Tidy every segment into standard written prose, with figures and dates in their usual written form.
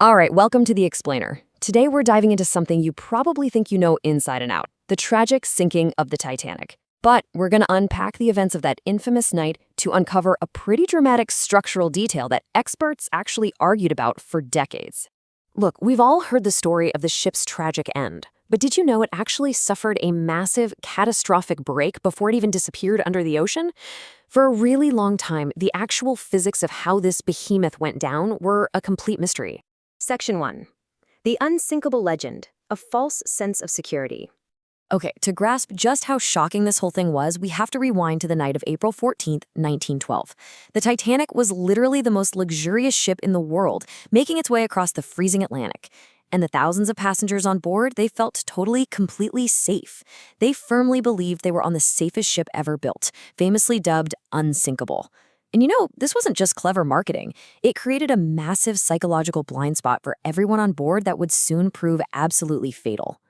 All right, welcome to The Explainer. Today we're diving into something you probably think you know inside and out, the tragic sinking of the Titanic. But we're going to unpack the events of that infamous night to uncover a pretty dramatic structural detail that experts actually argued about for decades. Look, we've all heard the story of the ship's tragic end, but did you know it actually suffered a massive, catastrophic break before it even disappeared under the ocean? For a really long time, the actual physics of how this behemoth went down were a complete mystery. Section 1. The unsinkable legend, a false sense of security. Okay, to grasp just how shocking this whole thing was, we have to rewind to the night of April 14th, 1912. The Titanic was literally the most luxurious ship in the world, making its way across the freezing Atlantic. And the thousands of passengers on board, they felt totally, completely safe. They firmly believed they were on the safest ship ever built, famously dubbed unsinkable. And this wasn't just clever marketing. It created a massive psychological blind spot for everyone on board that would soon prove absolutely fatal.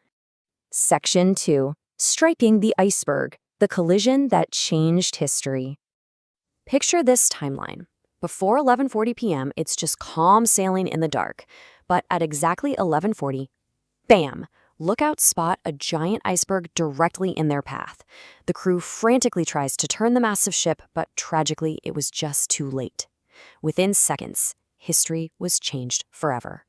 Section 2. Striking the iceberg, the collision that changed history. Picture this timeline. Before 11:40 p.m., it's just calm sailing in the dark. But at exactly 11:40, bam! Lookouts spot a giant iceberg directly in their path. The crew frantically tries to turn the massive ship, but tragically, it was just too late. Within seconds, history was changed forever.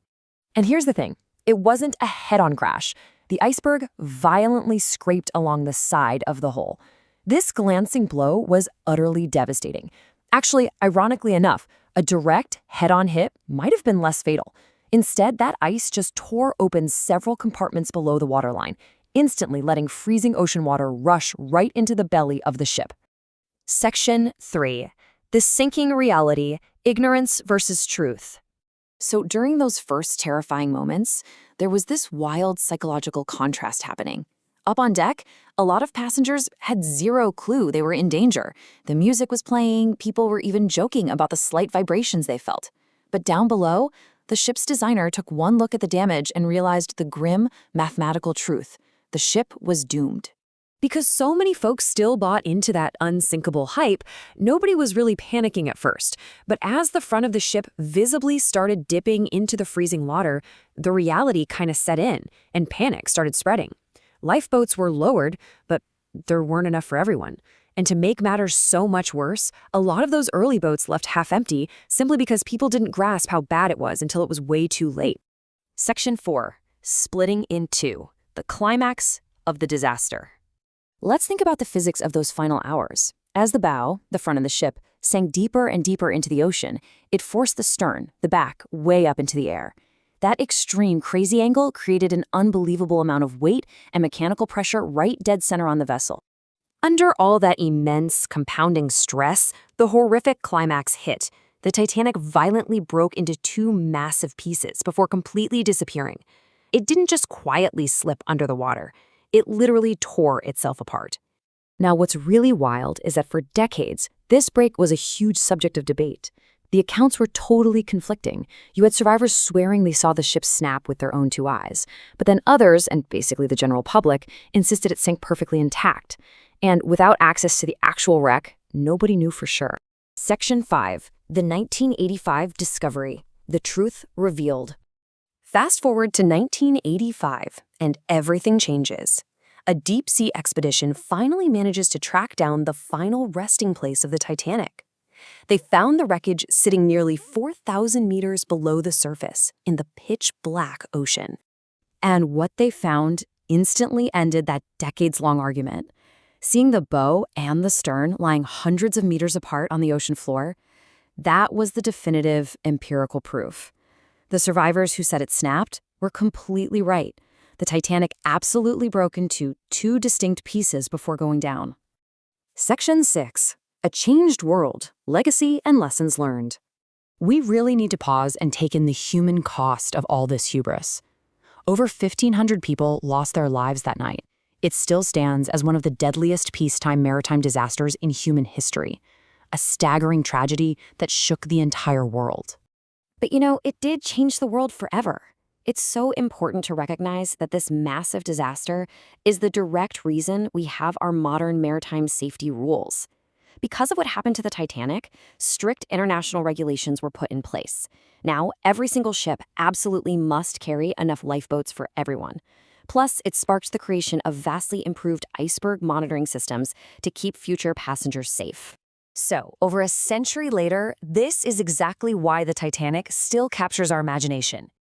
And here's the thing. It wasn't a head-on crash. The iceberg violently scraped along the side of the hull. This glancing blow was utterly devastating. Actually, ironically enough, a direct head-on hit might have been less fatal. Instead, that ice just tore open several compartments below the waterline, instantly letting freezing ocean water rush right into the belly of the ship. Section 3. The sinking reality, ignorance versus truth. So during those first terrifying moments, there was this wild psychological contrast happening. Up on deck, a lot of passengers had zero clue they were in danger. The music was playing, people were even joking about the slight vibrations they felt. But down below, the ship's designer took one look at the damage and realized the grim, mathematical truth. The ship was doomed. Because so many folks still bought into that unsinkable hype, nobody was really panicking at first. But as the front of the ship visibly started dipping into the freezing water, the reality kind of set in, and panic started spreading. Lifeboats were lowered, but there weren't enough for everyone. And to make matters so much worse, a lot of those early boats left half empty simply because people didn't grasp how bad it was until it was way too late. Section 4. Splitting in two. The climax of the disaster. Let's think about the physics of those final hours. As the bow, the front of the ship, sank deeper and deeper into the ocean, it forced the stern, the back, way up into the air. That extreme crazy angle created an unbelievable amount of weight and mechanical pressure right dead center on the vessel. Under all that immense, compounding stress, the horrific climax hit. The Titanic violently broke into two massive pieces before completely disappearing. It didn't just quietly slip under the water. It literally tore itself apart. Now, what's really wild is that for decades, this break was a huge subject of debate. The accounts were totally conflicting. You had survivors swearing they saw the ship snap with their own two eyes. But then others, and basically the general public, insisted it sank perfectly intact. And without access to the actual wreck, nobody knew for sure. Section 5. The 1985 discovery. The truth revealed. Fast forward to 1985, and everything changes. A deep-sea expedition finally manages to track down the final resting place of the Titanic. They found the wreckage sitting nearly 4,000 meters below the surface in the pitch-black ocean. And what they found instantly ended that decades-long argument. Seeing the bow and the stern lying hundreds of meters apart on the ocean floor, that was the definitive empirical proof. The survivors who said it snapped were completely right. The Titanic absolutely broke into two distinct pieces before going down. Section 6. A changed world, legacy and lessons learned. We really need to pause and take in the human cost of all this hubris. Over 1,500 people lost their lives that night. It still stands as one of the deadliest peacetime maritime disasters in human history, a staggering tragedy that shook the entire world. But it did change the world forever. It's so important to recognize that this massive disaster is the direct reason we have our modern maritime safety rules. Because of what happened to the Titanic, strict international regulations were put in place. Now, every single ship absolutely must carry enough lifeboats for everyone. Plus, it sparked the creation of vastly improved iceberg monitoring systems to keep future passengers safe. So, over a century later, this is exactly why the Titanic still captures our imagination.